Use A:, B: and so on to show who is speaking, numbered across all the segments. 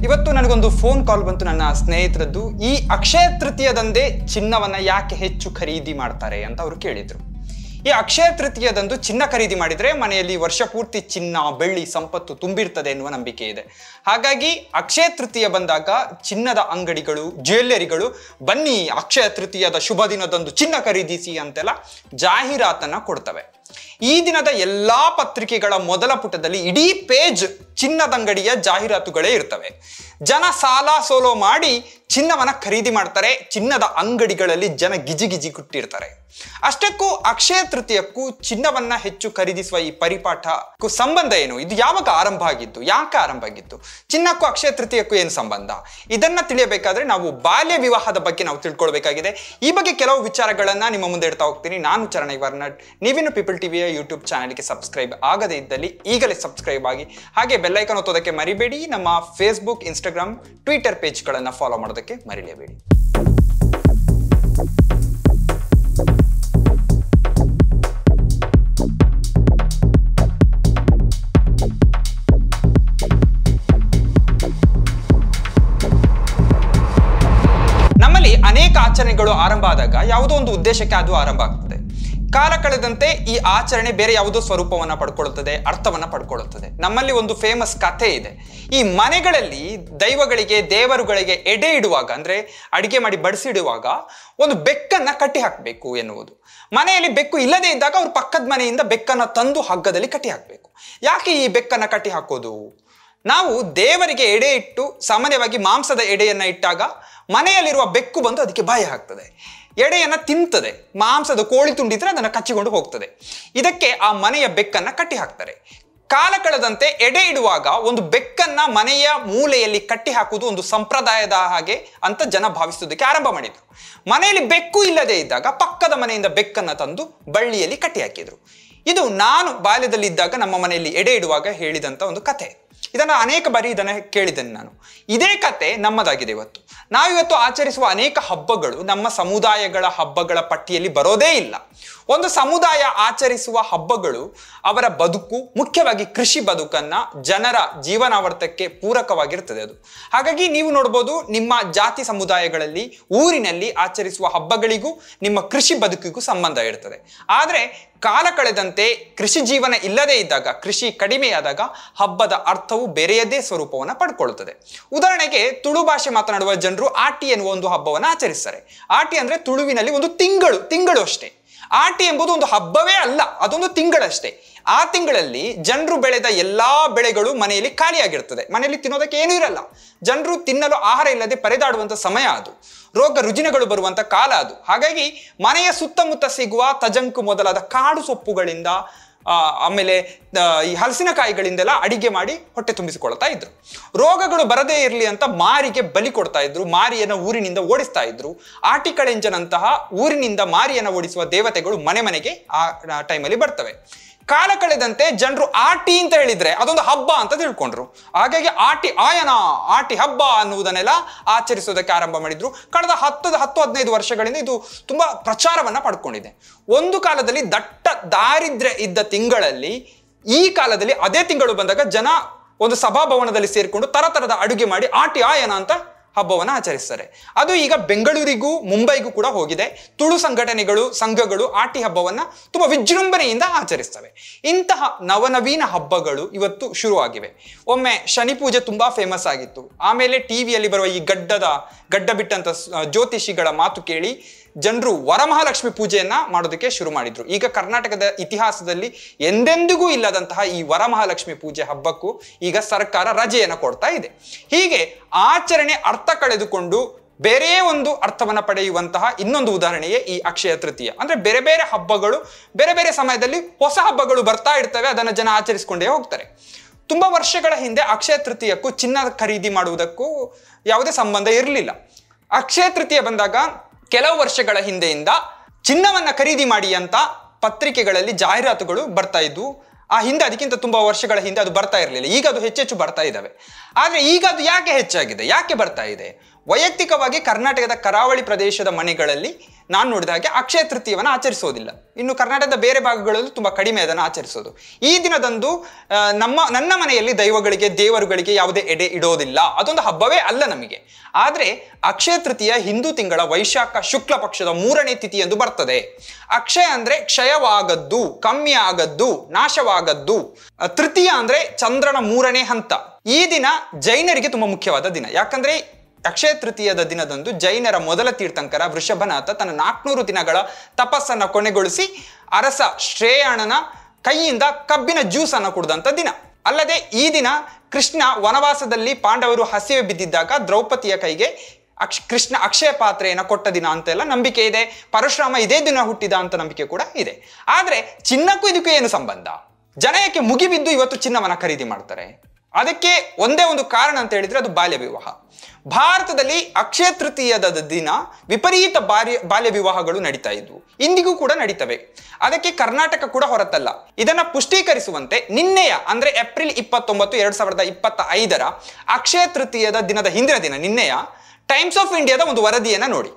A: ಇವತ್ತು ನನಗೊಂದು phone call ಬಂತು ನನ್ನ ಸ್ನೇಹಿತರದ್ದು. ಈ ಅಕ್ಷಯ ತೃತೀಯದಂದೇ ಚಿನ್ನವನ್ನ ಯಾಕೆ ಹೆಚ್ಚು ಖರೀದಿ ಮಾಡ್ತಾರೆ ಅಂತ ಅವರು ಕೇಳಿದ್ರು. ಈ ಅಕ್ಷಯ ತೃತೀಯದಂದು ಚಿನ್ನ ಖರೀದಿ ಮಾಡಿದ್ರೆ ಮನೆಯಲ್ಲಿ ವರ್ಷ ಪೂರ್ತಿ ಚಿನ್ನ ಬೆಳ್ಳಿ ಸಂಪತ್ತು ತುಂಬಿರ್ತದೆ ಎನ್ನುವ ನಂಬಿಕೆ ಇದೆ. ಹಾಗಾಗಿ ಅಕ್ಷಯ ತೃತೀಯ ಬಂದಾಗ ಚಿನ್ನದ ಅಂಗಡಿಗಳು ಜ್ಯುವೆಲ್ಲರಿಗಳು ಬನ್ನಿ ಅಕ್ಷಯ ತೃತೀಯದ ಶುಭ ದಿನದಂದು ಚಿನ್ನ ಖರೀದಿಸಿ ಅಂತೆಲ್ಲ ಜಾಹೀರಾತನ್ನ ಕೊಡ್ತವೆ. ಈ ದಿನದ ಎಲ್ಲಾ ಪತ್ರಿಕೆಗಳ ಮೊದಲ ಪುಟದಲ್ಲಿ ಇಡೀ ಪೇಜ್ ಚಿನ್ನದಂಗಡಿಯ ಜಾಹೀರಾತುಗಳೇ ಇರ್ತವೆ. ಜನ ಸಾಲ ಸೋಲೋ ಮಾಡಿ ಚಿನ್ನವನ್ನ ಖರೀದಿ ಮಾಡ್ತಾರೆ. ಚಿನ್ನದ ಅಂಗಡಿಗಳಲ್ಲಿ ಜನ ಗಿಜಿ ಕುಟ್ಟಿರ್ತಾರೆ. ಅಷ್ಟಕ್ಕೂ ಅಕ್ಷಯ ತೃತೀಯಕ್ಕೂ ಚಿನ್ನವನ್ನ ಹೆಚ್ಚು ಖರೀದಿಸುವ ಈ ಪರಿಪಾಠಕ್ಕೂ ಸಂಬಂಧ ಏನು? ಇದು ಯಾವಾಗ ಆರಂಭ ಆಗಿದ್ದು? ಯಾಕೆ ಆರಂಭ ಆಗಿದ್ದು? ಚಿನ್ನಕ್ಕೂ ಅಕ್ಷಯ ತೃತೀಯಕ್ಕೂ ಏನು ಸಂಬಂಧ? ಇದನ್ನ ತಿಳಿಯಬೇಕಾದ್ರೆ ನಾವು ಬಾಲ್ಯ ವಿವಾಹದ ಬಗ್ಗೆ ನಾವು ತಿಳ್ಕೊಳ್ಬೇಕಾಗಿದೆ. ಈ ಬಗ್ಗೆ ಕೆಲವು ವಿಚಾರಗಳನ್ನ ನಿಮ್ಮ ಮುಂದೆ ಇಡ್ತಾ ಹೋಗ್ತೀನಿ. ನಾನು ಚರಣ್ ವರ್ನಟ್. ನೀವಿನ್ನು ಪೀಪಲ್ ಟಿವಿಯ ಯೂಟ್ಯೂಬ್ ಚಾನೆಲ್ಗೆ ಸಬ್ಸ್ಕ್ರೈಬ್ ಆಗದೇ ಇದ್ದಲ್ಲಿ ಈಗಲೇ ಸಬ್ಸ್ಕ್ರೈಬ್ ಆಗಿ, ಹಾಗೆ ಬೆಲ್ಲೈಕನ್ ಒತ್ತೋದಕ್ಕೆ ಮರಿಬೇಡಿ. ನಮ್ಮ ಫೇಸ್ಬುಕ್, ಇನ್ಸ್ಟಾಗ್ರಾಮ್, ಟ್ವಿಟರ್ ಪೇಜ್ಗಳನ್ನು ಫಾಲೋ ಮಾಡೋದಕ್ಕೆ ಮರಿಲೇಬೇಡಿ. ನಮ್ಮಲ್ಲಿ ಅನೇಕ ಆಚರಣೆಗಳು ಆರಂಭ ಆದಾಗ ಯಾವುದೋ ಒಂದು ಉದ್ದೇಶಕ್ಕೆ ಅದು ಆರಂಭ ಆಗ್ತದೆ. ಕಾಲ ಕಳೆದಂತೆ ಈ ಆಚರಣೆ ಬೇರೆ ಯಾವುದೋ ಸ್ವರೂಪವನ್ನ ಪಡ್ಕೊಳ್ಳುತ್ತದೆ, ಅರ್ಥವನ್ನ ಪಡ್ಕೊಳ್ಳುತ್ತದೆ. ನಮ್ಮಲ್ಲಿ ಒಂದು ಫೇಮಸ್ ಕಥೆ ಇದೆ. ಈ ಮನೆಗಳಲ್ಲಿ ದೈವಗಳಿಗೆ ದೇವರುಗಳಿಗೆ ಎಡೆ ಇಡುವಾಗ, ಅಂದ್ರೆ ಅಡಿಗೆ ಮಾಡಿ ಬಡಿಸಿಡುವಾಗ ಒಂದು ಬೆಕ್ಕನ್ನ ಕಟ್ಟಿ ಹಾಕಬೇಕು ಎನ್ನುವುದು. ಮನೆಯಲ್ಲಿ ಬೆಕ್ಕು ಇಲ್ಲದೆ ಇದ್ದಾಗ ಅವ್ರು ಪಕ್ಕದ ಮನೆಯಿಂದ ಬೆಕ್ಕನ್ನ ತಂದು ಹಗ್ಗದಲ್ಲಿ ಕಟ್ಟಿ ಹಾಕಬೇಕು. ಯಾಕೆ ಈ ಬೆಕ್ಕನ್ನ ಕಟ್ಟಿ ಹಾಕೋದು? ನಾವು ದೇವರಿಗೆ ಎಡೆ ಇಟ್ಟು ಸಾಮಾನ್ಯವಾಗಿ ಮಾಂಸದ ಎಡೆಯನ್ನ ಇಟ್ಟಾಗ ಮನೆಯಲ್ಲಿರುವ ಬೆಕ್ಕು ಬಂದು ಅದಕ್ಕೆ ಭಯ ಹಾಕ್ತದೆ, ಎಡೆಯನ್ನ ತಿಂತದೆ. ಮಾಂಸದ ಕೋಳಿ ತುಂಡಿದ್ರೆ ಅದನ್ನು ಕಚ್ಚಿಕೊಂಡು ಹೋಗ್ತದೆ. ಇದಕ್ಕೆ ಆ ಮನೆಯ ಬೆಕ್ಕನ್ನ ಕಟ್ಟಿ ಹಾಕ್ತಾರೆ. ಕಾಲ ಕಳೆದಂತೆ ಎಡೆ ಇಡುವಾಗ ಒಂದು ಬೆಕ್ಕನ್ನ ಮನೆಯ ಮೂಲೆಯಲ್ಲಿ ಕಟ್ಟಿ ಹಾಕುವುದು ಒಂದು ಸಂಪ್ರದಾಯದ ಹಾಗೆ ಅಂತ ಜನ ಭಾವಿಸುವುದಕ್ಕೆ ಆರಂಭ ಮಾಡಿದ್ರು. ಮನೆಯಲ್ಲಿ ಬೆಕ್ಕು ಇಲ್ಲದೆ ಇದ್ದಾಗ ಪಕ್ಕದ ಮನೆಯಿಂದ ಬೆಕ್ಕನ್ನ ತಂದು ಬಳ್ಳಿಯಲ್ಲಿ ಕಟ್ಟಿ ಹಾಕಿದ್ರು. ಇದು ನಾನು ಬಾಲ್ಯದಲ್ಲಿ ಇದ್ದಾಗ ನಮ್ಮ ಮನೆಯಲ್ಲಿ ಎಡೆ ಇಡುವಾಗ ಹೇಳಿದಂತ ಒಂದು ಕಥೆ. ಇದನ್ನ ಅನೇಕ ಬಾರಿ ಕೇಳಿದ್ದೇನೆ ನಾನು. ಇದೇ ಕತೆ ನಮ್ಮದಾಗಿದೆ. ಇವತ್ತು ನಾವಿವತ್ತು ಆಚರಿಸುವ ಅನೇಕ ಹಬ್ಬಗಳು ನಮ್ಮ ಸಮುದಾಯಗಳ ಹಬ್ಬಗಳ ಪಟ್ಟಿಯಲ್ಲಿ ಬರೋದೇ ಇಲ್ಲ. ಒಂದು ಸಮುದಾಯ ಆಚರಿಸುವ ಹಬ್ಬಗಳು ಅವರ ಬದುಕು, ಮುಖ್ಯವಾಗಿ ಕೃಷಿ ಬದುಕನ್ನ, ಜನರ ಜೀವನಾವರ್ತಕ್ಕೆ ಪೂರಕವಾಗಿರ್ತದೆ ಅದು. ಹಾಗಾಗಿ ನೀವು ನೋಡ್ಬೋದು, ನಿಮ್ಮ ಜಾತಿ ಸಮುದಾಯಗಳಲ್ಲಿ ಊರಿನಲ್ಲಿ ಆಚರಿಸುವ ಹಬ್ಬಗಳಿಗೂ ನಿಮ್ಮ ಕೃಷಿ ಬದುಕಿಗೂ ಸಂಬಂಧ ಇರ್ತದೆ. ಆದರೆ ಕಾಲ ಕಳೆದಂತೆ ಕೃಷಿ ಜೀವನ ಇಲ್ಲದೇ ಇದ್ದಾಗ, ಕೃಷಿ ಕಡಿಮೆಯಾದಾಗ ಹಬ್ಬದ ಅರ್ಥವು ಬೇರೆಯದೇ ಸ್ವರೂಪವನ್ನು ಪಡ್ಕೊಳ್ಳುತ್ತದೆ. ಉದಾಹರಣೆಗೆ ತುಳು ಭಾಷೆ ಮಾತನಾಡುವ ಜನರು ಆಟಿ ಎನ್ನುವ ಒಂದು ಹಬ್ಬವನ್ನು ಆಚರಿಸ್ತಾರೆ. ಆಟಿ ಅಂದ್ರೆ ತುಳುವಿನಲ್ಲಿ ಒಂದು ತಿಂಗಳು ಅಷ್ಟೇ. ಆಟಿ ಎಂಬುದು ಒಂದು ಹಬ್ಬವೇ ಅಲ್ಲ, ಅದೊಂದು ತಿಂಗಳಷ್ಟೇ. ಆ ತಿಂಗಳಲ್ಲಿ ಜನರು ಬೆಳೆದ ಎಲ್ಲಾ ಬೆಳೆಗಳು ಮನೆಯಲ್ಲಿ ಖಾಲಿಯಾಗಿರ್ತದೆ. ಮನೆಯಲ್ಲಿ ತಿನ್ನೋದಕ್ಕೆ ಏನೂ ಇರಲ್ಲ. ಜನರು ತಿನ್ನಲು ಆಹಾರ ಇಲ್ಲದೆ ಪರೆದಾಡುವಂತ ಸಮಯ ಅದು. ರೋಗ ರುಜಿನಗಳು ಬರುವಂತ ಕಾಲ ಅದು. ಹಾಗಾಗಿ ಮನೆಯ ಸುತ್ತಮುತ್ತ ಸಿಗುವ ತಜಂಕು ಮೊದಲಾದ ಕಾಡು ಸೊಪ್ಪುಗಳಿಂದ, ಆಮೇಲೆ ಈ ಹಲಸಿನಕಾಯಿಗಳಿಂದೆಲ್ಲ ಅಡಿಗೆ ಮಾಡಿ ಹೊಟ್ಟೆ ತುಂಬಿಸಿಕೊಳ್ತಾ ಇದ್ರು. ರೋಗಗಳು ಬರದೇ ಇರಲಿ ಅಂತ ಮಾರಿಗೆ ಬಲಿ ಕೊಡ್ತಾ ಇದ್ರು. ಮಾರಿಯನ್ನ ಊರಿನಿಂದ ಓಡಿಸ್ತಾ ಇದ್ರು. ಆಟಿಕಳೆಂಜನಂತಹ ಊರಿನಿಂದ ಮಾರಿಯನ್ನ ಓಡಿಸುವ ದೇವತೆಗಳು ಮನೆಗೆ ಆ ಟೈಮಲ್ಲಿ ಬರ್ತವೆ. ಕಾಲ ಕಳೆದಂತೆ ಜನರು ಆಟಿ ಅಂತ ಹೇಳಿದ್ರೆ ಅದೊಂದು ಹಬ್ಬ ಅಂತ ತಿಳ್ಕೊಂಡ್ರು. ಹಾಗಾಗಿ ಆಟಿ ಆಯನ, ಆಟಿ ಹಬ್ಬ ಅನ್ನುವುದನ್ನೆಲ್ಲ ಆಚರಿಸೋದಕ್ಕೆ ಆರಂಭ ಮಾಡಿದ್ರು. ಕಳೆದ 10-15 ವರ್ಷಗಳಿಂದ ಇದು ತುಂಬಾ ಪ್ರಚಾರವನ್ನ ಪಡ್ಕೊಂಡಿದೆ. ಒಂದು ಕಾಲದಲ್ಲಿ ದಟ್ಟ ದಾರಿದ್ರ್ಯ ಇದ್ದ ತಿಂಗಳಲ್ಲಿ, ಈ ಕಾಲದಲ್ಲಿ ಅದೇ ತಿಂಗಳು ಬಂದಾಗ ಜನ ಒಂದು ಸಭಾಭವನದಲ್ಲಿ ಸೇರಿಕೊಂಡು ತರತರದ ಅಡುಗೆ ಮಾಡಿ ಆಟಿ ಆಯನ ಅಂತ ಹಬ್ಬವನ್ನು ಆಚರಿಸ್ತಾರೆ. ಅದು ಈಗ ಬೆಂಗಳೂರಿಗೂ ಮುಂಬೈಗೂ ಕೂಡ ಹೋಗಿದೆ. ತುಳು ಸಂಘಟನೆಗಳು, ಸಂಘಗಳು ಆಟಿ ಹಬ್ಬವನ್ನ ತುಂಬಾ ವಿಜೃಂಭಣೆಯಿಂದ ಆಚರಿಸ್ತವೆ. ಇಂತಹ ನವನವೀನ ಹಬ್ಬಗಳು ಇವತ್ತು ಶುರುವಾಗಿವೆ. ಒಮ್ಮೆ ಶನಿ ಪೂಜೆ ತುಂಬಾ ಫೇಮಸ್ ಆಗಿತ್ತು. ಆಮೇಲೆ ಟಿವಿಯಲ್ಲಿ ಬರುವ ಈ ಗಡ್ಡ ಬಿಟ್ಟಂತ ಜ್ಯೋತಿಷಿಗಳ ಮಾತು ಕೇಳಿ ಜನರು ವರಮಹಾಲಕ್ಷ್ಮಿ ಪೂಜೆಯನ್ನ ಮಾಡೋದಕ್ಕೆ ಶುರು ಮಾಡಿದ್ರು. ಈಗ ಕರ್ನಾಟಕದ ಇತಿಹಾಸದಲ್ಲಿ ಎಂದೆಂದಿಗೂ ಇಲ್ಲದಂತಹ ಈ ವರಮಹಾಲಕ್ಷ್ಮಿ ಪೂಜೆ ಹಬ್ಬಕ್ಕೂ ಈಗ ಸರ್ಕಾರ ರಜೆಯನ್ನು ಕೊಡ್ತಾ ಇದೆ. ಹೀಗೆ ಆಚರಣೆ ಅರ್ಥ ಕಳೆದುಕೊಂಡು ಬೇರೆ ಒಂದು ಅರ್ಥವನ್ನ ಪಡೆಯುವಂತಹ ಇನ್ನೊಂದು ಉದಾಹರಣೆಯೇ ಈ ಅಕ್ಷಯ ತೃತೀಯ. ಅಂದ್ರೆ ಬೇರೆ ಬೇರೆ ಹಬ್ಬಗಳು, ಬೇರೆ ಬೇರೆ ಸಮಯದಲ್ಲಿ ಹೊಸ ಹಬ್ಬಗಳು ಬರ್ತಾ ಇರ್ತವೆ. ಅದನ್ನ ಜನ ಆಚರಿಸಿಕೊಂಡೇ ಹೋಗ್ತಾರೆ. ತುಂಬಾ ವರ್ಷಗಳ ಹಿಂದೆ ಅಕ್ಷಯ ತೃತೀಯಕ್ಕೂ ಚಿನ್ನ ಖರೀದಿ ಮಾಡುವುದಕ್ಕೂ ಯಾವುದೇ ಸಂಬಂಧ ಇರಲಿಲ್ಲ. ಅಕ್ಷಯ ತೃತೀಯ ಬಂದಾಗ ಕೆಲವು ವರ್ಷಗಳ ಹಿಂದೆಯಿಂದ ಚಿನ್ನವನ್ನ ಖರೀದಿ ಮಾಡಿ ಅಂತ ಪತ್ರಿಕೆಗಳಲ್ಲಿ ಜಾಹೀರಾತುಗಳು ಬರ್ತಾ ಇದ್ವು. ಆ ಹಿಂದೆ, ಅದಕ್ಕಿಂತ ತುಂಬಾ ವರ್ಷಗಳ ಹಿಂದೆ ಅದು ಬರ್ತಾ ಇರಲಿಲ್ಲ. ಈಗ ಅದು ಹೆಚ್ಚೆಚ್ಚು ಬರ್ತಾ ಇದ್ದಾವೆ. ಆದ್ರೆ ಈಗ ಅದು ಯಾಕೆ ಹೆಚ್ಚಾಗಿದೆ, ಯಾಕೆ ಬರ್ತಾ ಇದೆ? ವೈಯಕ್ತಿಕವಾಗಿ ಕರ್ನಾಟಕದ ಕರಾವಳಿ ಪ್ರದೇಶದ ಮನೆಗಳಲ್ಲಿ ನಾನು ನೋಡಿದ ಹಾಗೆ ಅಕ್ಷಯ ತೃತೀಯವನ್ನು ಆಚರಿಸೋದಿಲ್ಲ. ಇನ್ನು ಕರ್ನಾಟಕದ ಬೇರೆ ಭಾಗಗಳಲ್ಲಿ ತುಂಬ ಕಡಿಮೆ ಅದನ್ನು ಆಚರಿಸೋದು. ಈ ದಿನದಂದು ನನ್ನ ಮನೆಯಲ್ಲಿ ದೈವಗಳಿಗೆ ದೇವರುಗಳಿಗೆ ಯಾವುದೇ ಎಡೆ ಇಡೋದಿಲ್ಲ, ಅದೊಂದು ಹಬ್ಬವೇ ಅಲ್ಲ ನಮಗೆ. ಆದರೆ ಅಕ್ಷಯ ತೃತೀಯ ಹಿಂದೂ ತಿಂಗಳ ವೈಶಾಖ ಶುಕ್ಲ ಪಕ್ಷದ 3ನೇ ತಿಥಿ ಎಂದು ಬರ್ತದೆ. ಅಕ್ಷಯ ಅಂದ್ರೆ ಕ್ಷಯವಾಗದ್ದು, ಕಮ್ಮಿ ಆಗದ್ದು, ನಾಶವಾಗದ್ದು. ತೃತೀಯ ಅಂದ್ರೆ ಚಂದ್ರನ 3ನೇ ಹಂತ. ಈ ದಿನ ಜೈನರಿಗೆ ತುಂಬಾ ಮುಖ್ಯವಾದ ದಿನ. ಯಾಕಂದ್ರೆ ಅಕ್ಷಯ ತೃತೀಯದ ದಿನದಂದು ಜೈನರ ಮೊದಲ ತೀರ್ಥಂಕರ ವೃಷಭನಾಥ ತನ್ನ 400 ದಿನಗಳ ತಪಸ್ಸನ್ನು ಕೊನೆಗೊಳಿಸಿ ಅರಸ ಶ್ರೇಯಾಣನ ಕೈಯಿಂದ ಕಬ್ಬಿನ ಜ್ಯೂಸ್ ಅನ್ನು ಕುಡಿದಂಥ ದಿನ. ಅಲ್ಲದೆ ಈ ದಿನ ಕೃಷ್ಣ ವನವಾಸದಲ್ಲಿ ಪಾಂಡವರು ಹಸಿವೆ ಬಿದ್ದಿದ್ದಾಗ ದ್ರೌಪದಿಯ ಕೈಗೆ ಕೃಷ್ಣ ಅಕ್ಷಯ ಪಾತ್ರೆಯನ್ನು ಕೊಟ್ಟ ದಿನ ಅಂತೆಲ್ಲ ನಂಬಿಕೆ ಇದೆ. ಪರಶುರಾಮ ಇದೇ ದಿನ ಹುಟ್ಟಿದ ಅಂತ ನಂಬಿಕೆ ಕೂಡ ಇದೆ. ಆದರೆ ಚಿನ್ನಕ್ಕೂ ಇದಕ್ಕೂ ಏನು ಸಂಬಂಧ? ಜನ ಯಾಕೆ ಮುಗಿಬಿದ್ದು ಇವತ್ತು ಚಿನ್ನವನ್ನು ಖರೀದಿ ಮಾಡ್ತಾರೆ? ಅದಕ್ಕೆ ಒಂದೇ ಒಂದು ಕಾರಣ ಅಂತ ಹೇಳಿದ್ರೆ ಅದು ಬಾಲ್ಯ ವಿವಾಹ. ಭಾರತದಲ್ಲಿ ಅಕ್ಷಯ ತೃತೀಯದ ದಿನ ವಿಪರೀತ ಬಾಲ್ಯ ವಿವಾಹಗಳು ನಡೀತಾ ಇದ್ವು, ಇಂದಿಗೂ ಕೂಡ ನಡೀತವೆ. ಅದಕ್ಕೆ ಕರ್ನಾಟಕ ಕೂಡ ಹೊರತಲ್ಲ. ಇದನ್ನ ಪುಷ್ಟೀಕರಿಸುವಂತೆ ನಿನ್ನೆಯ ಅಂದ್ರೆ ಏಪ್ರಿಲ್ 29, 2025 ಅಕ್ಷಯ ತೃತೀಯದ ದಿನದ ಹಿಂದಿನ ದಿನ ನಿನ್ನೆಯ ಟೈಮ್ಸ್ ಆಫ್ ಇಂಡಿಯಾದ ಒಂದು ವರದಿಯನ್ನ ನೋಡಿ.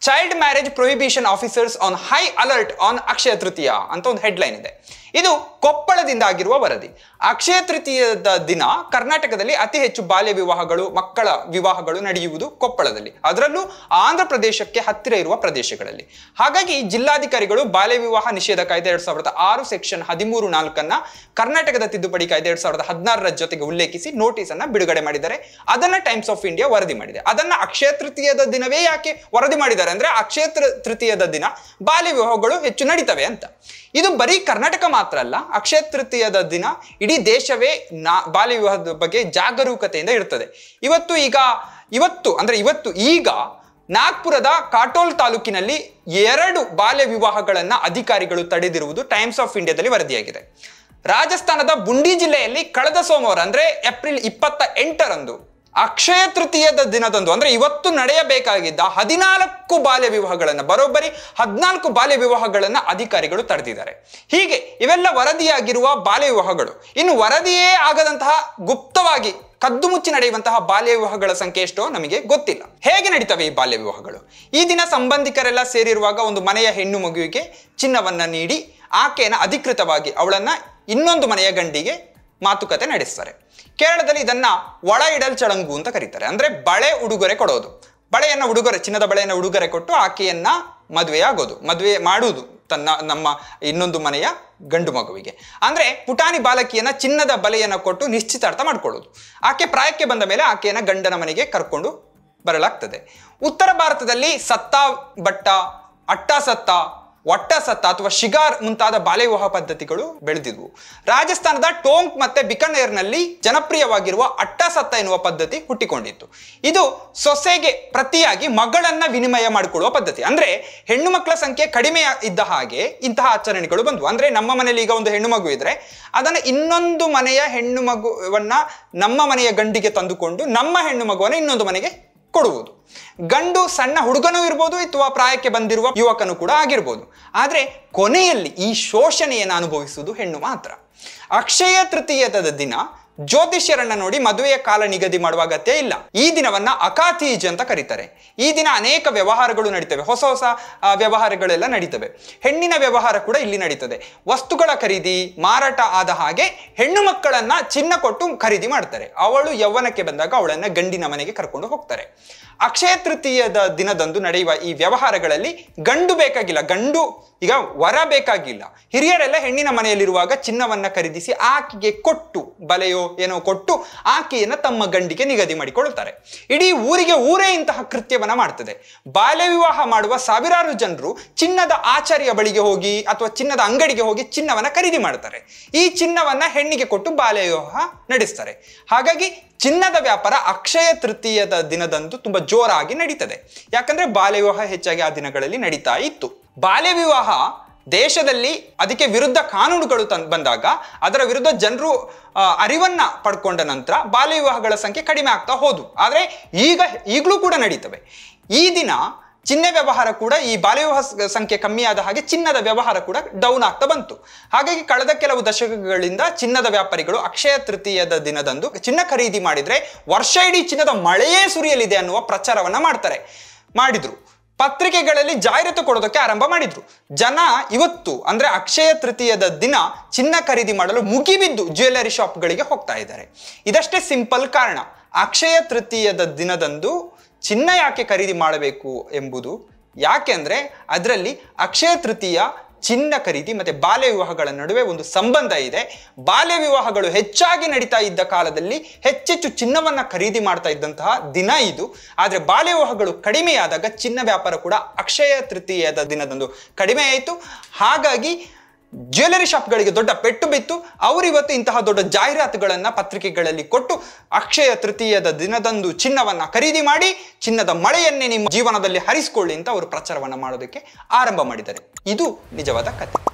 A: Child marriage prohibition officers on high alert on Akshaya Tritiya ಅಂತ ಒಂದು ಹೆಡ್ಲೈನ್ ಇದೆ. ಇದು ಕೊಪ್ಪಳದಿಂದ ಆಗಿರುವ ವರದಿ. ಅಕ್ಷಯ ತೃತೀಯದ ದಿನ ಕರ್ನಾಟಕದಲ್ಲಿ ಅತಿ ಹೆಚ್ಚು ಬಾಲ್ಯ ವಿವಾಹಗಳು, ಮಕ್ಕಳ ವಿವಾಹಗಳು ನಡೆಯುವುದು ಕೊಪ್ಪಳದಲ್ಲಿ, ಅದರಲ್ಲೂ ಆಂಧ್ರ ಪ್ರದೇಶಕ್ಕೆ ಹತ್ತಿರ ಇರುವ ಪ್ರದೇಶಗಳಲ್ಲಿ. ಹಾಗಾಗಿ ಜಿಲ್ಲಾಧಿಕಾರಿಗಳು ಬಾಲ್ಯ ವಿವಾಹ ನಿಷೇಧ ಕಾಯ್ದೆ 2006 ಸೆಕ್ಷನ್ 13(4) ಕರ್ನಾಟಕದ ತಿದ್ದುಪಡಿ ಕಾಯ್ದೆ 2016 ಜೊತೆಗೆ ಉಲ್ಲೇಖಿಸಿ ನೋಟಿಸ್ ಅನ್ನ ಬಿಡುಗಡೆ ಮಾಡಿದ್ದಾರೆ. ಅದನ್ನ ಟೈಮ್ಸ್ ಆಫ್ ಇಂಡಿಯಾ ವರದಿ ಮಾಡಿದೆ. ಅದನ್ನ ಅಕ್ಷಯ ತೃತೀಯದ ದಿನವೇ ಯಾಕೆ ವರದಿ ಮಾಡಿದ್ದಾರೆ ಅಂದ್ರೆ ಅಕ್ಷಯ ತೃತೀಯದ ದಿನ ಬಾಲ್ಯ ವಿವಾಹಗಳು ಹೆಚ್ಚು ನಡೀತವೆ ಅಂತ. ಇದು ಬರೀ ಕರ್ನಾಟಕ ಮಾತ್ರ ಅಲ್ಲ, ಅಕ್ಷಯ ತೃತೀಯದ ದಿನ ಇಡೀ ದೇಶವೇ ಬಾಲ್ಯ ವಿವಾಹದ ಬಗ್ಗೆ ಜಾಗರೂಕತೆಯಿಂದ ಇರ್ತದೆ. ಈಗ ನಾಗ್ಪುರದ ಕಾಟೋಲ್ ತಾಲೂಕಿನಲ್ಲಿ 2 ಬಾಲ್ಯ ವಿವಾಹಗಳನ್ನ ಅಧಿಕಾರಿಗಳು ತಡೆದಿರುವುದು ಟೈಮ್ಸ್ ಆಫ್ ಇಂಡಿಯಾದಲ್ಲಿ ವರದಿಯಾಗಿದೆ. ರಾಜಸ್ಥಾನದ ಬುಂಡಿ ಜಿಲ್ಲೆಯಲ್ಲಿ ಕಳೆದ ಸೋಮವಾರ ಅಂದ್ರೆ ಏಪ್ರಿಲ್ 28 ಅಕ್ಷಯ ತೃತೀಯದ ದಿನದಂದು ಅಂದ್ರೆ ಇವತ್ತು ನಡೆಯಬೇಕಾಗಿದ್ದ 14 ಬಾಲ್ಯ ವಿವಾಹಗಳನ್ನ, ಬರೋಬ್ಬರಿ 14 ಬಾಲ್ಯ ವಿವಾಹಗಳನ್ನ ಅಧಿಕಾರಿಗಳು ತಡೆದಿದ್ದಾರೆ. ಹೀಗೆ ಇವೆಲ್ಲ ವರದಿಯಾಗಿರುವ ಬಾಲ್ಯ ವಿವಾಹಗಳು. ಇನ್ನು ವರದಿಯೇ ಆಗದಂತಹ ಗುಪ್ತವಾಗಿ ಕದ್ದು ಮುಚ್ಚಿ ನಡೆಯುವಂತಹ ಬಾಲ್ಯ ವಿವಾಹಗಳ ಸಂಖ್ಯೆ ಎಷ್ಟೋ ನಮಗೆ ಗೊತ್ತಿಲ್ಲ. ಹೇಗೆ ನಡೀತವೆ ಈ ಬಾಲ್ಯ ವಿವಾಹಗಳು? ಈ ದಿನ ಸಂಬಂಧಿಕರೆಲ್ಲ ಸೇರಿರುವಾಗ ಒಂದು ಮನೆಯ ಹೆಣ್ಣು ಮಗುವಿಗೆ ಚಿನ್ನವನ್ನ ನೀಡಿ ಆಕೆಯನ್ನು ಅಧಿಕೃತವಾಗಿ ಅವಳನ್ನ ಇನ್ನೊಂದು ಮನೆಯ ಗಂಡಿಗೆ ಮಾತುಕತೆ ನಡೆಸ್ತಾರೆ. ಕೇರಳದಲ್ಲಿ ಇದನ್ನ ಒಳ ಇಡಲ್ ಚಳಂಗು ಅಂತ ಕರೀತಾರೆ. ಅಂದ್ರೆ ಬಳೆ ಉಡುಗೊರೆ ಕೊಡೋದು. ಚಿನ್ನದ ಬಳೆಯನ್ನು ಉಡುಗೊರೆ ಕೊಟ್ಟು ಆಕೆಯನ್ನ ಮದುವೆ ಮಾಡುವುದು ನಮ್ಮ ಇನ್ನೊಂದು ಮನೆಯ ಗಂಡು ಮಗುವಿಗೆ. ಅಂದ್ರೆ ಪುಟಾಣಿ ಬಾಲಕಿಯನ್ನ ಚಿನ್ನದ ಬಲೆಯನ್ನು ಕೊಟ್ಟು ನಿಶ್ಚಿತಾರ್ಥ ಮಾಡ್ಕೊಳ್ಳೋದು. ಆಕೆ ಪ್ರಾಯಕ್ಕೆ ಬಂದ ಮೇಲೆ ಆಕೆಯನ್ನ ಗಂಡನ ಮನೆಗೆ ಕರ್ಕೊಂಡು ಬರಲಾಗ್ತದೆ. ಉತ್ತರ ಭಾರತದಲ್ಲಿ ಸತ್ತಾ ಬಟ್ಟ, ಅಟ್ಟಾಸತ್ತ, ಒಟ್ಟಸತ್ತ ಅಥವಾ ಶಿಗಾರ್ ಮುಂತಾದ ಬಾಲ್ಯ ವಿವಾಹ ಪದ್ಧತಿಗಳು ಬೆಳೆದಿದ್ವು. ರಾಜಸ್ಥಾನದ ಟೋಂಕ್ ಮತ್ತೆ ಬಿಕನೇರ್ನಲ್ಲಿ ಜನಪ್ರಿಯವಾಗಿರುವ ಅಟ್ಟಸತ್ತ ಎನ್ನುವ ಪದ್ಧತಿ ಹುಟ್ಟಿಕೊಂಡಿತ್ತು. ಇದು ಸೊಸೆಗೆ ಪ್ರತಿಯಾಗಿ ಮಗಳನ್ನ ವಿನಿಮಯ ಮಾಡಿಕೊಳ್ಳುವ ಪದ್ಧತಿ. ಅಂದ್ರೆ ಹೆಣ್ಣು ಮಕ್ಕಳ ಸಂಖ್ಯೆ ಕಡಿಮೆ ಇದ್ದ ಹಾಗೆ ಇಂತಹ ಆಚರಣೆಗಳು ಬಂದ್ವು. ಅಂದ್ರೆ ನಮ್ಮ ಮನೆಯಲ್ಲಿ ಈಗ ಒಂದು ಹೆಣ್ಣು ಮಗು ಇದ್ರೆ ಅದನ್ನ ಇನ್ನೊಂದು ಮನೆಯ ಹೆಣ್ಣು ಮಗುವನ್ನ ನಮ್ಮ ಮನೆಯ ಗಂಡಿಗೆ ತಂದುಕೊಂಡು ನಮ್ಮ ಹೆಣ್ಣು ಮಗುವನ್ನ ಇನ್ನೊಂದು ಮನೆಗೆ ಕೊಡುವುದು. ಗಂಡು ಸಣ್ಣ ಹುಡುಗನೂ ಇರ್ಬೋದು ಅಥವಾ ಪ್ರಾಯಕ್ಕೆ ಬಂದಿರುವ ಯುವಕನು ಕೂಡ ಆಗಿರ್ಬೋದು. ಆದ್ರೆ ಕೊನೆಯಲ್ಲಿ ಈ ಶೋಷಣೆಯನ್ನು ಅನುಭವಿಸುವುದು ಹೆಣ್ಣು ಮಾತ್ರ. ಅಕ್ಷಯ ತೃತೀಯದ ದಿನ ಜ್ಯೋತಿಷ್ಯರನ್ನ ನೋಡಿ ಮದುವೆಯ ಕಾಲ ನಿಗದಿ ಮಾಡುವ ಅಗತ್ಯ ಇಲ್ಲ. ಈ ದಿನವನ್ನ ಅಕಾತೀಜ್ ಅಂತ ಕರೀತಾರೆ. ಈ ದಿನ ಅನೇಕ ವ್ಯವಹಾರಗಳು ನಡೀತವೆ, ಹೊಸ ವ್ಯವಹಾರಗಳೆಲ್ಲ ನಡೀತವೆ. ಹೆಣ್ಣಿನ ವ್ಯವಹಾರ ಕೂಡ ಇಲ್ಲಿ ನಡೀತದೆ. ವಸ್ತುಗಳ ಖರೀದಿ, ಮಾರಾಟ ಆದ ಹಾಗೆ ಹೆಣ್ಣು ಮಕ್ಕಳನ್ನ ಚಿನ್ನ ಕೊಟ್ಟು ಖರೀದಿ ಮಾಡ್ತಾರೆ. ಅವಳು ಯೌವನಕ್ಕೆ ಬಂದಾಗ ಅವಳನ್ನ ಗಂಡಿನ ಮನೆಗೆ ಕರ್ಕೊಂಡು ಹೋಗ್ತಾರೆ. ಅಕ್ಷಯ ತೃತೀಯದ ದಿನದಂದು ನಡೆಯುವ ಈ ವ್ಯವಹಾರಗಳಲ್ಲಿ ಗಂಡು ಬೇಕಾಗಿಲ್ಲ, ಈಗ ವರ ಬೇಕಾಗಿಲ್ಲ. ಹಿರಿಯರೆಲ್ಲ ಹೆಣ್ಣಿನ ಮನೆಯಲ್ಲಿರುವಾಗ ಚಿನ್ನವನ್ನ ಖರೀದಿಸಿ ಆಕೆಗೆ ಕೊಟ್ಟು, ಬಲೆಯೋ ಏನೋ ಕೊಟ್ಟು ಆಕೆಯನ್ನ ತಮ್ಮ ಗಂಡಿಗೆ ನಿಗದಿ ಮಾಡಿಕೊಳ್ಳುತ್ತಾರೆ. ಇಡೀ ಊರೇ ಇಂತಹ ಕೃತ್ಯವನ್ನ ಮಾಡ್ತದೆ. ಬಾಲ್ಯ ವಿವಾಹ ಮಾಡುವ ಸಾವಿರಾರು ಜನರು ಚಿನ್ನದ ಆಚಾರ್ಯ ಬಳಿಗೆ ಹೋಗಿ ಅಥವಾ ಚಿನ್ನದ ಅಂಗಡಿಗೆ ಹೋಗಿ ಚಿನ್ನವನ್ನ ಖರೀದಿ ಮಾಡ್ತಾರೆ. ಈ ಚಿನ್ನವನ್ನ ಹೆಣ್ಣಿಗೆ ಕೊಟ್ಟು ಬಾಲ್ಯ ವಿವಾಹ ನಡೆಸ್ತಾರೆ. ಹಾಗಾಗಿ ಚಿನ್ನದ ವ್ಯಾಪಾರ ಅಕ್ಷಯ ತೃತೀಯದ ದಿನದಂದು ತುಂಬಾ ಜೋರಾಗಿ ನಡೀತದೆ. ಯಾಕಂದ್ರೆ ಬಾಲ್ಯ ವಿವಾಹ ಹೆಚ್ಚಾಗಿ ಆ ದಿನಗಳಲ್ಲಿ ನಡೀತಾ ಇತ್ತು. ಬಾಲ್ಯ ವಿವಾಹ ದೇಶದಲ್ಲಿ ಅದಕ್ಕೆ ವಿರುದ್ಧ ಕಾನೂನುಗಳು ಬಂದಾಗ ಅದರ ವಿರುದ್ಧ ಜನರು ಅರಿವನ್ನ ಪಡ್ಕೊಂಡ ನಂತರ ಬಾಲ್ಯ ವಿವಾಹಗಳ ಸಂಖ್ಯೆ ಕಡಿಮೆ ಆಗ್ತಾ ಹೋದು. ಆದರೆ ಈಗಲೂ ಕೂಡ ನಡೀತವೆ. ಈ ದಿನ ಚಿನ್ನ ವ್ಯವಹಾರ ಕೂಡ ಈ ಬಾಲ್ಯ ವಿವಾಹ ಸಂಖ್ಯೆ ಕಮ್ಮಿ ಆದ ಹಾಗೆ ಚಿನ್ನದ ವ್ಯವಹಾರ ಕೂಡ ಡೌನ್ ಆಗ್ತಾ ಬಂತು. ಹಾಗಾಗಿ ಕಳೆದ ಕೆಲವು ದಶಕಗಳಿಂದ ಚಿನ್ನದ ವ್ಯಾಪಾರಿಗಳು ಅಕ್ಷಯ ತೃತೀಯದ ದಿನದಂದು ಚಿನ್ನ ಖರೀದಿ ಮಾಡಿದ್ರೆ ವರ್ಷ ಇಡೀ ಚಿನ್ನದ ಮಳೆಯೇ ಸುರಿಯಲಿದೆ ಅನ್ನುವ ಪ್ರಚಾರವನ್ನ ಮಾಡಿದ್ರು. ಪತ್ರಿಕೆಗಳಲ್ಲಿ ಜಾಹೀರಾತು ಕೊಡೋದಕ್ಕೆ ಆರಂಭ ಮಾಡಿದ್ರು. ಜನ ಇವತ್ತು ಅಂದ್ರೆ ಅಕ್ಷಯ ತೃತೀಯದ ದಿನ ಚಿನ್ನ ಖರೀದಿ ಮಾಡಲು ಮುಗಿಬಿದ್ದು ಜ್ಯುವೆಲರಿ ಶಾಪ್ಗಳಿಗೆ ಹೋಗ್ತಾ ಇದ್ದಾರೆ. ಇದಷ್ಟೇ ಸಿಂಪಲ್ ಕಾರಣ. ಅಕ್ಷಯ ತೃತೀಯದ ದಿನದಂದು ಚಿನ್ನ ಯಾಕೆ ಖರೀದಿ ಮಾಡಬೇಕು ಎಂಬುದು. ಯಾಕೆ ಅಂದ್ರೆ ಅದರಲ್ಲಿ ಅಕ್ಷಯ ತೃತೀಯ, ಚಿನ್ನ ಖರೀದಿ ಮತ್ತೆ ಬಾಲ್ಯ ವಿವಾಹಗಳ ನಡುವೆ ಒಂದು ಸಂಬಂಧ ಇದೆ. ಬಾಲ್ಯ ವಿವಾಹಗಳು ಹೆಚ್ಚಾಗಿ ನಡೀತಾ ಇದ್ದ ಕಾಲದಲ್ಲಿ ಹೆಚ್ಚೆಚ್ಚು ಚಿನ್ನವನ್ನ ಖರೀದಿ ಮಾಡ್ತಾ ಇದ್ದಂತಹ ದಿನ ಇದು. ಆದ್ರೆ ಬಾಲ್ಯ ವಿವಾಹಗಳು ಕಡಿಮೆಯಾದಾಗ ಚಿನ್ನ ವ್ಯಾಪಾರ ಕೂಡ ಅಕ್ಷಯ ತೃತೀಯದ ದಿನದಂದು ಕಡಿಮೆ ಆಯಿತು. ಹಾಗಾಗಿ ಜ್ಯುವೆಲರಿ ಶಾಪ್ಗಳಿಗೆ ದೊಡ್ಡ ಪೆಟ್ಟು ಬಿತ್ತು. ಅವರು ಇವತ್ತು ಇಂತಹ ದೊಡ್ಡ ಜಾಹೀರಾತುಗಳನ್ನ ಪತ್ರಿಕೆಗಳಲ್ಲಿ ಕೊಟ್ಟು ಅಕ್ಷಯ ತೃತೀಯದ ದಿನದಂದು ಚಿನ್ನವನ್ನ ಖರೀದಿ ಮಾಡಿ ಚಿನ್ನದ ಮಳೆಯನ್ನೇ ನಿಮ್ಮ ಜೀವನದಲ್ಲಿ ಹರಿಸಿಕೊಳ್ಳಿ ಅಂತ ಅವರು ಪ್ರಚಾರವನ್ನ ಮಾಡೋದಕ್ಕೆ ಆರಂಭ ಮಾಡಿದ್ದಾರೆ. ಇದು ನಿಜವಾದ ಕಥೆ.